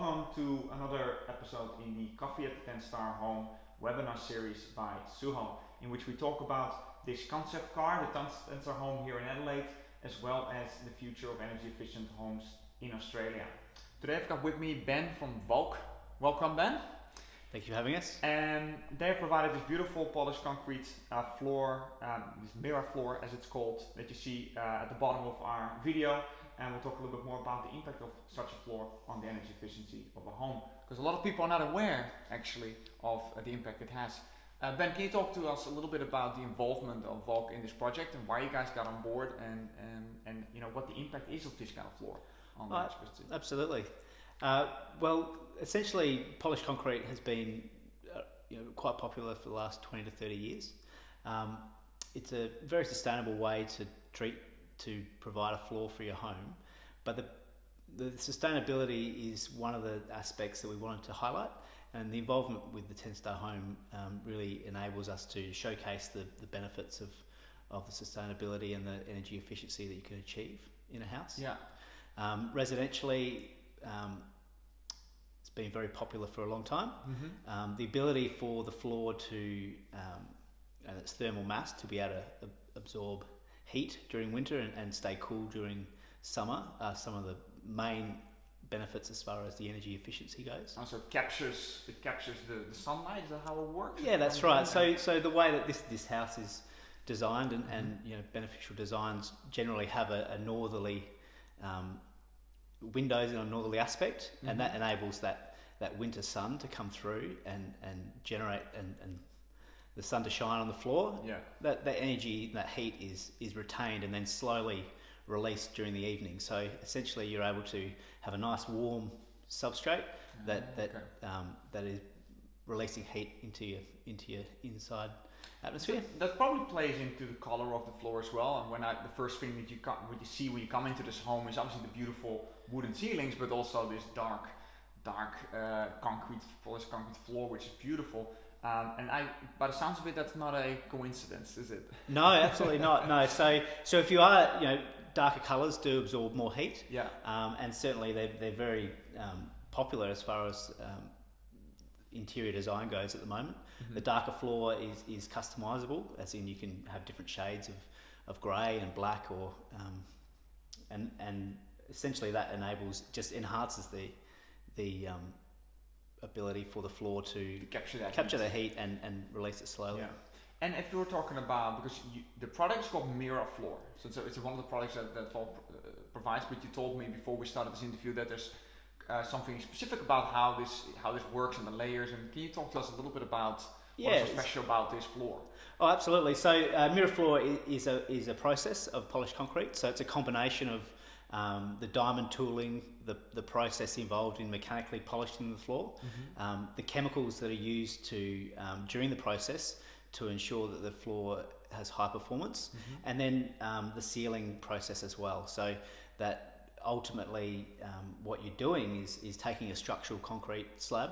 welcome to another episode in the Coffee at the 10 Star Home webinar series by SUHO, in which we talk about this concept car, the 10 Star Home here in Adelaide, as well as the future of energy efficient homes in Australia. Today I've got with me Ben from Vulk. Welcome, Ben. Thank you for having us. And they have provided this beautiful polished concrete floor, this mirror floor as it's called, that you see at the bottom of our video. And we'll talk a little bit more about the impact of such a floor on the energy efficiency of a home. Because a lot of people are not aware, actually, of the impact it has. Ben, can you talk to us a little bit about the involvement of Vulk in this project and why you guys got on board and you know what the impact is of this kind of floor on the energy efficiency? Absolutely. Well, essentially, polished concrete has been quite popular for the last 20 to 30 years. It's a very sustainable way to provide a floor for your home, but the sustainability is one of the aspects that we wanted to highlight, and the involvement with the 10 Star Home really enables us to showcase the benefits of the sustainability and the energy efficiency that you can achieve in a house. Yeah. Residentially, it's been very popular for a long time. Mm-hmm. The ability for the floor to and its thermal mass to be able to absorb heat during winter and stay cool during summer are some of the main benefits as far as the energy efficiency goes. Also it captures the sunlight. Is that how it works? Yeah, that's right. So the way that this house is designed and beneficial designs generally have a northerly windows in a northerly aspect, and that enables that winter sun to come through and generate and the sun to shine on the floor. Yeah. That energy, that heat is retained and then slowly released during the evening. So essentially, you're able to have a nice warm substrate that is releasing heat into your inside atmosphere. So that probably plays into the color of the floor as well. And the first thing that you see when you come into this home is obviously the beautiful wooden ceilings, but also this dark polished concrete floor, which is beautiful. And by the sounds of it, that's not a coincidence, is it? No, absolutely not. No. So if you are, darker colours do absorb more heat. Yeah. And certainly they're very popular as far as interior design goes at the moment. Mm-hmm. The darker floor is customisable, as in you can have different shades of grey and black, or and essentially that enhances the ability for the floor to capture the heat and release it slowly. Yeah. And if you were talking about, because the product is called Mirror Floor, so it's one of the products that Vulk provides. But you told me before we started this interview that there's something specific about how this works and the layers. And can you talk to us a little bit about what's so special about this floor? Oh, absolutely. So Mirror Floor is a process of polished concrete. So it's a combination of the diamond tooling, the process involved in mechanically polishing the floor, the chemicals that are used during the process to ensure that the floor has high performance, and then the sealing process as well. So that ultimately what you're doing is taking a structural concrete slab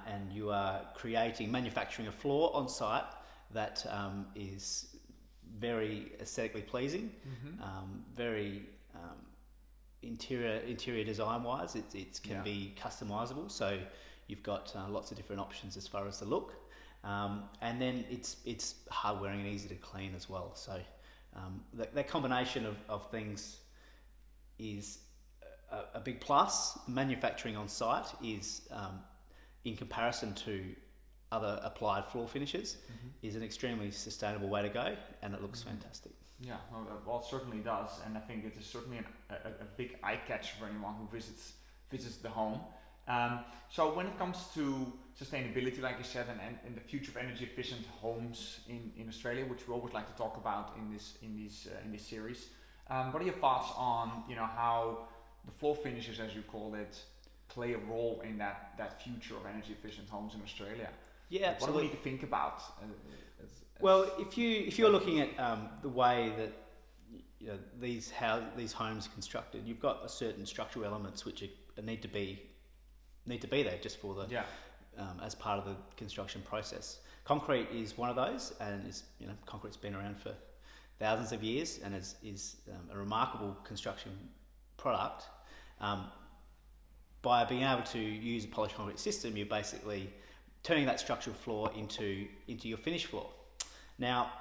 and you are manufacturing a floor on site that is very aesthetically pleasing, very interior design wise, it can be customizable, so you've got lots of different options as far as the look, and then it's hard wearing and easy to clean as well. So that combination of things is a big plus. Manufacturing on site is in comparison to other applied floor finishes is an extremely sustainable way to go, and it looks fantastic. Yeah, well, it certainly does, and I think it is certainly a big eye catch for anyone who visits the home. So when it comes to sustainability, like you said, and the future of energy efficient homes in Australia, which we always like to talk about in this series, what are your thoughts on how the floor finishes, as you call it, play a role in that future of energy efficient homes in Australia? Yeah, absolutely. What do we need to think about? Well, if you're looking at the way that these homes are constructed, you've got a certain structural elements which need to be there just for as part of the construction process. Concrete is one of those, and concrete's been around for thousands of years and is a remarkable construction product. by being able to use a polished concrete system, you're basically turning that structural floor into your finished floor. Now,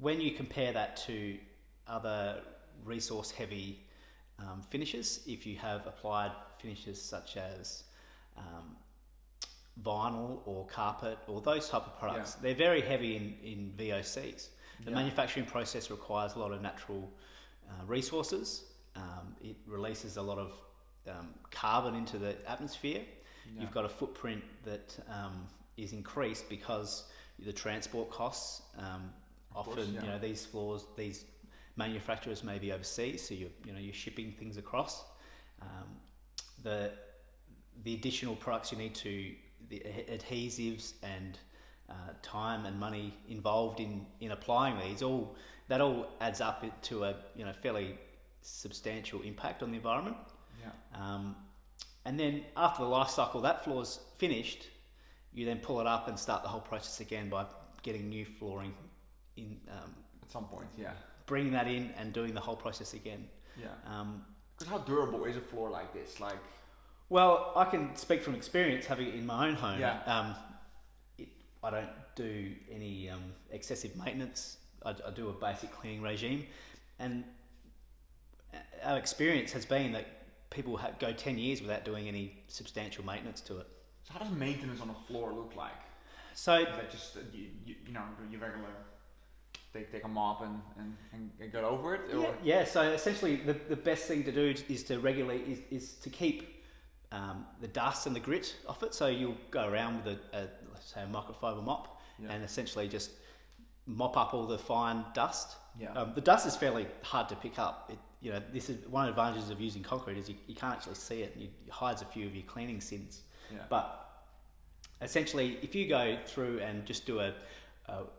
when you compare that to other resource-heavy finishes, if you have applied finishes such as vinyl or carpet or those type of products, they're very heavy in VOCs. The manufacturing process requires a lot of natural resources. It releases a lot of carbon into the atmosphere. You've got a footprint that is increased because the transport costs. Often, these floors, these manufacturers may be overseas, so you're shipping things across. The additional products you need to, the adhesives and time and money involved in applying these, that all adds up to a fairly substantial impact on the environment. And then after the life cycle, that floor's finished, you then pull it up and start the whole process again by getting new flooring in at some point. Bringing that in and doing the whole process again. Because how durable is a floor like this? Well, I can speak from experience having it in my own home. I don't do any excessive maintenance. I do a basic cleaning regime, and our experience has been that people go 10 years without doing any substantial maintenance to it. So how does maintenance on a floor look like? So is that just your regular take a mop and get over it? Or? So essentially the best thing to do is to regularly is to keep the dust and the grit off it. So you'll go around with let's say a microfiber mop and essentially just mop up all the fine dust. The dust is fairly hard to pick up. This is one of the advantages of using concrete is you can't actually see it. It hides a few of your cleaning sins. But essentially, if you go through and just do a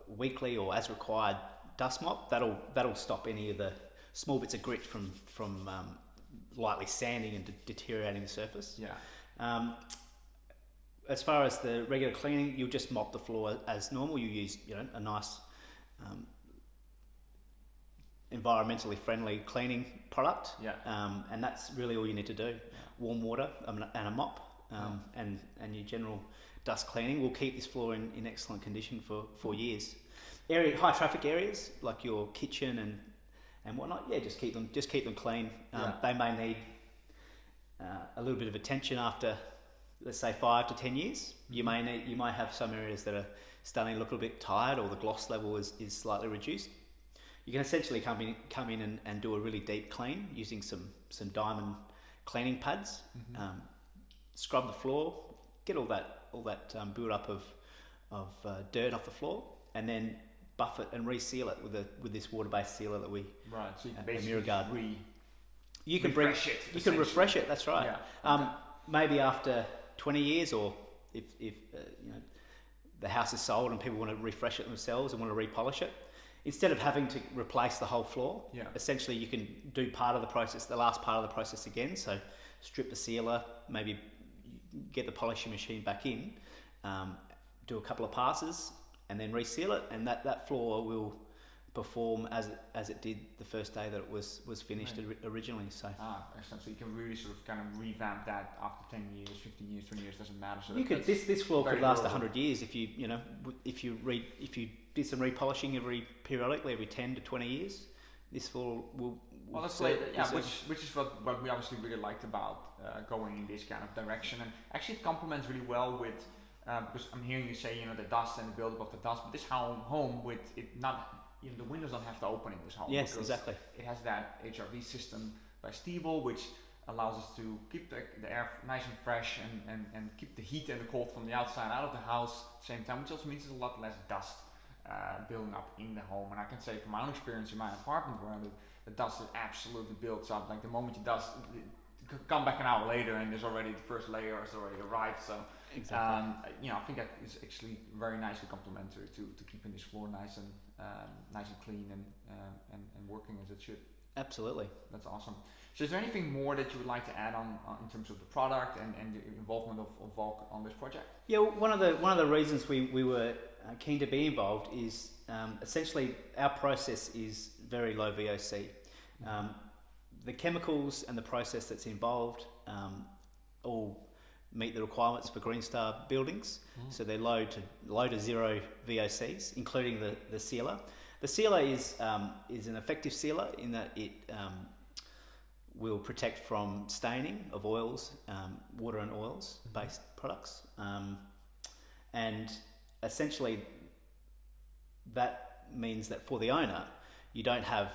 weekly or as required dust mop, that'll stop any of the small bits of grit from lightly sanding and deteriorating the surface. As far as the regular cleaning, you'll just mop the floor as normal. You use a nice environmentally friendly cleaning product, and that's really all you need to do. Warm water and a mop, and your general dust cleaning will keep this floor in excellent condition for years. High traffic areas like your kitchen and whatnot, just keep them clean. They may need a little bit of attention after, let's say, 5 to 10 years. You might have some areas that are starting to look a little bit tired, or the gloss level is slightly reduced. You can essentially come in and do a really deep clean using some diamond cleaning pads. Scrub the floor, get all that build up of dirt off the floor, and then buff it and reseal it with this water-based sealer that we so you can basically you can refresh it. That's right. Maybe after 20 years, or if the house is sold and people want to refresh it themselves and want to repolish it, instead of having to replace the whole floor, essentially you can do the last part of the process again. So strip the sealer, maybe get the polishing machine back in, do a couple of passes, and then reseal it, and that floor will perform as it did the first day that it was finished originally. So excellent. So you can really sort of kind of revamp that after 10 years, 15 years, 20 years, doesn't matter. So this floor could last 100 years if you did some repolishing periodically every 10 to 20 years. This floor will. Well, let's say which is what we obviously really liked about going in this kind of direction, and actually it complements really well with because I'm hearing you say the dust and the buildup of the dust, but this home with it not. The windows don't have to open in this home. Yes, exactly. It has that HRV system by Stiebel, which allows us to keep the air nice and fresh and keep the heat and the cold from the outside out of the house at the same time, which also means there's a lot less dust building up in the home. And I can say from my own experience in my apartment where the dust absolutely builds up. Like the moment you dust, come back an hour later and there's already the first layer has already arrived. So exactly. I think that is actually very nicely complementary to keeping this floor nice and clean and working as it should. Absolutely. That's awesome. So is there anything more that you would like to add on in terms of the product and the involvement of Vulk on this project? Yeah, one of the reasons we were keen to be involved is essentially our process is very low VOC. The chemicals and the process that's involved, all meet the requirements for Green Star buildings. So they're low to zero VOCs, including the sealer. The sealer is an effective sealer in that it will protect from staining of oils, water and oils based products, and essentially that means that for the owner, you don't have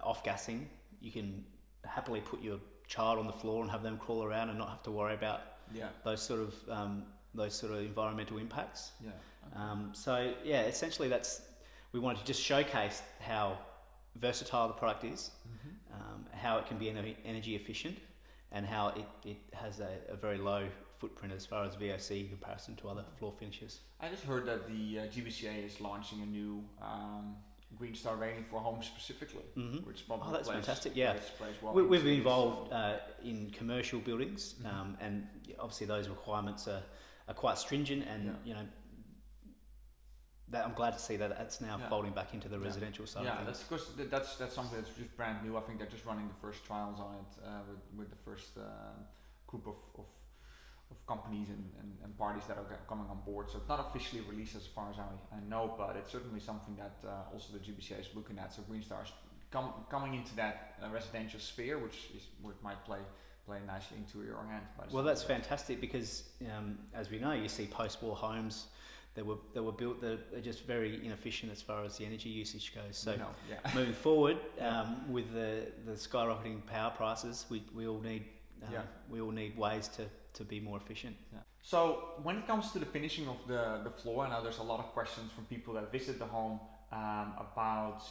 off-gassing. You can happily put your child on the floor and have them crawl around and not have to worry about those sort of environmental impacts. So essentially we wanted to just showcase how versatile the product is, how it can be energy efficient, and how it has a very low footprint as far as VOC in comparison to other floor finishes. I just heard that the GBCA is launching a new Green Star rating for homes specifically, which probably that's fantastic. plays well. We've been involved in commercial buildings, and obviously those requirements are quite stringent, and that I'm glad to see that it's now folding back into the residential side of things. That's something that's just brand new. I think they're just running the first trials on it with the first group of companies and parties that are coming on board. So it's not officially released as far as I know, but it's certainly something that also the GBCA is looking at. So Green Star is coming into that residential sphere, which might play nicely into your hand. Well, that's fantastic because as we know, you see post-war homes that were built that are just very inefficient as far as the energy usage goes. So moving forward, with the skyrocketing power prices, we all need ways to be more efficient. So when it comes to the finishing of the floor, I know there's a lot of questions from people that visit the home about,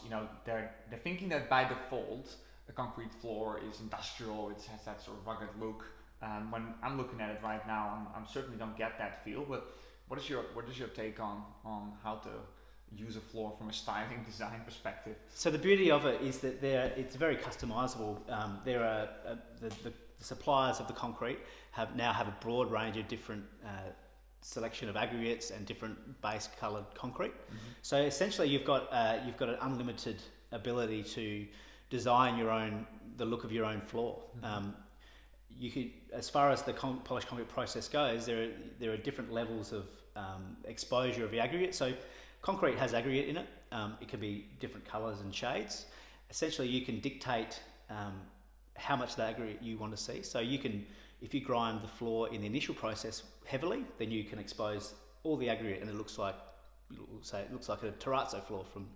they're thinking that by default a concrete floor is industrial, it has that sort of rugged look. When I'm looking at it right now, I certainly don't get that feel. But what is your take on how to use a floor from a styling design perspective? So the beauty of it is that it's very customizable. There are the suppliers of the concrete now have a broad range of different selection of aggregates and different base coloured concrete. So essentially, you've got an unlimited ability to design the look of your own floor. You could, as far as the polished concrete process goes, there are different levels of exposure of the aggregate. So concrete has aggregate in it. It can be different colours and shades. Essentially, you can dictate how much of the aggregate you want to see. So you can, if you grind the floor in the initial process heavily, then you can expose all the aggregate, and it looks like a terrazzo floor from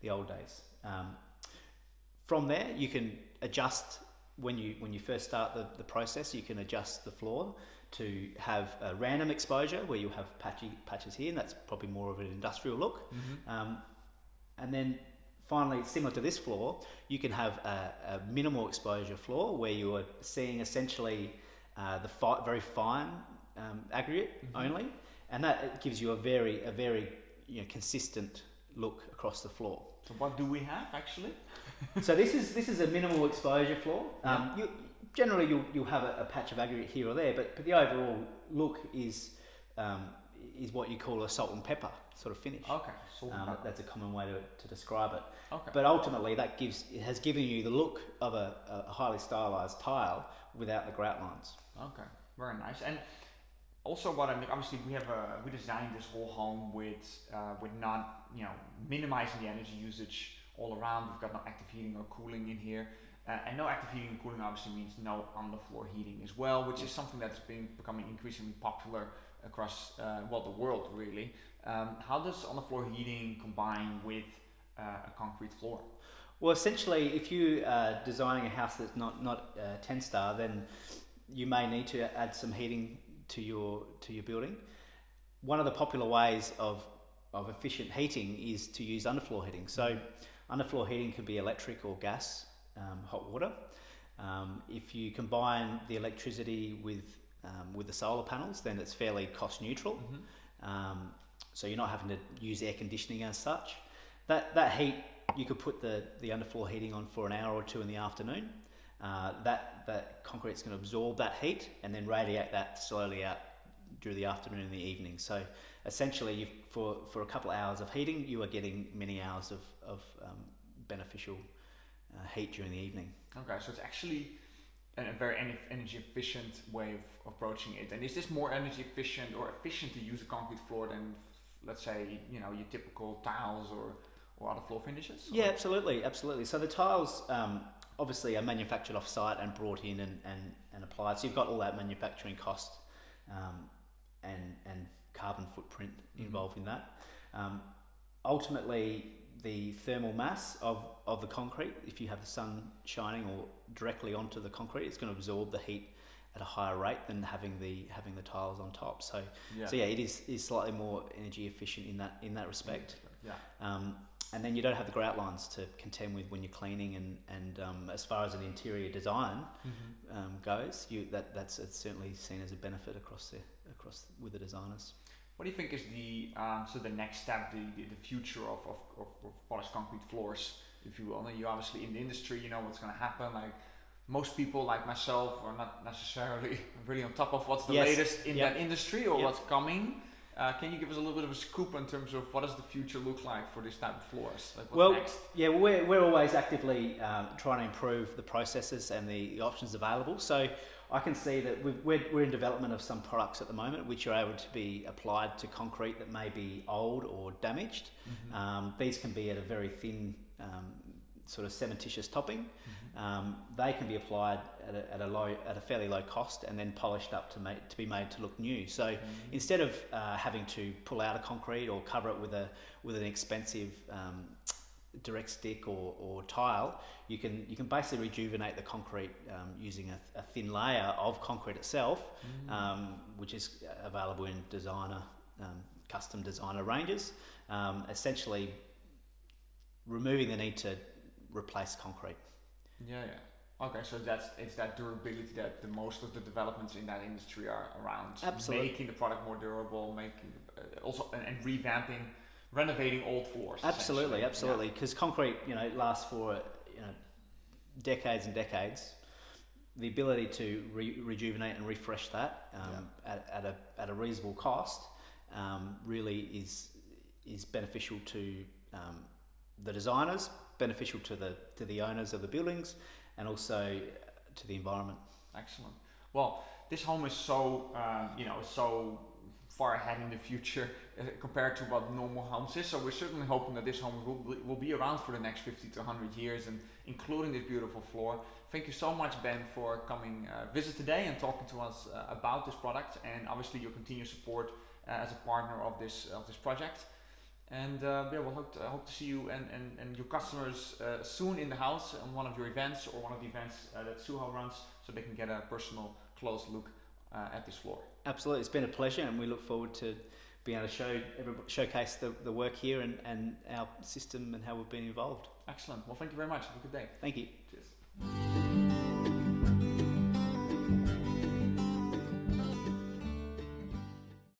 the old days. From there, you can adjust when you first start the process. You can adjust the floor to have a random exposure where you have patches here, and that's probably more of an industrial look. And then finally, similar to this floor, you can have a minimal exposure floor where you are seeing essentially very fine aggregate only, and that gives you a very consistent look across the floor. So what do we have actually? So this is a minimal exposure floor. Generally you'll have a patch of aggregate here or there, but the overall look is what you call a salt and pepper sort of finish. Okay, salt and pepper. That's a common way to describe it. Okay. But ultimately it has given you the look of a highly stylized tile without the grout lines. Okay, very nice. And also, obviously we designed this whole home with not minimizing the energy usage all around. We've got no active heating or cooling in here, and no active heating and cooling obviously means no underfloor heating as well, which is something that's becoming increasingly popular across the world really. How does underfloor heating combine with a concrete floor? Well, essentially, if you are designing a house that's not 10-star, then you may need to add some heating to your building. One of the popular ways of efficient heating is to use underfloor heating. So underfloor heating could be electric or gas, hot water. If you combine the electricity with the solar panels, then it's fairly cost neutral. So you're not having to use air conditioning as such. That heat, you could put the underfloor heating on for an hour or two in the afternoon. That concrete's going to absorb that heat and then radiate that slowly out during the afternoon and the evening. So essentially, for a couple of hours of heating, you are getting many hours of beneficial heat during the evening. Okay, so it's actually a very energy efficient way of approaching it. And is this more energy efficient or efficient to use a concrete floor than, let's say, your typical tiles or other floor finishes? Yeah, absolutely. So the tiles obviously are manufactured off site and brought in and applied. So you've got all that manufacturing cost and carbon footprint involved in that. Ultimately, the thermal mass of the concrete, if you have the sun shining or directly onto the concrete, it's going to absorb the heat at a higher rate than having the tiles on top. So it is slightly more energy efficient in that respect. Yeah. And then you don't have the grout lines to contend with when you're cleaning, and as far as an interior design goes, that's certainly seen as a benefit across with the designers. What do you think is the next step, the future of polished concrete floors, if you will? You're obviously in the industry, you know what's going to happen. Like most people, like myself, are not necessarily really on top of what's the latest in that industry or what's coming. Can you give us a little bit of a scoop in terms of what does the future look like for this type of floors? Like what's next? Yeah, we're always actively trying to improve the processes and the options available. So I can see that we're in development of some products at the moment which are able to be applied to concrete that may be old or damaged. These can be at a very thin sort of cementitious topping. They can be applied at a fairly low cost and then polished up to be made to look new. So instead of having to pull out a concrete or cover it with an expensive direct stick or tile, you can basically rejuvenate the concrete using a thin layer of concrete itself, which is available in custom designer ranges, essentially removing the need to replace concrete. Okay, so it's that durability that the most of the developments in that industry are around. Absolutely. Making the product more durable, and revamping, renovating old floors. Absolutely. Because concrete, lasts for decades and decades. The ability to rejuvenate and refresh that at a reasonable cost really is beneficial to the designers, beneficial to the owners of the buildings, and also to the environment. Excellent. Well, this home is so so far ahead in the future compared to what normal homes is. So we're certainly hoping that this home will be around for the next 50 to 100 years, and including this beautiful floor. Thank you so much, Ben, for coming visit today and talking to us about this product, and obviously your continued support as a partner of this project. And we'll hope to see you and your customers soon in the house on one of your events or one of the events that SUHO runs, so they can get a personal, close look at this floor. Absolutely, it's been a pleasure, and we look forward to being able to showcase the work here and our system and how we've been involved. Excellent. Well, thank you very much. Have a good day. Thank you. Cheers.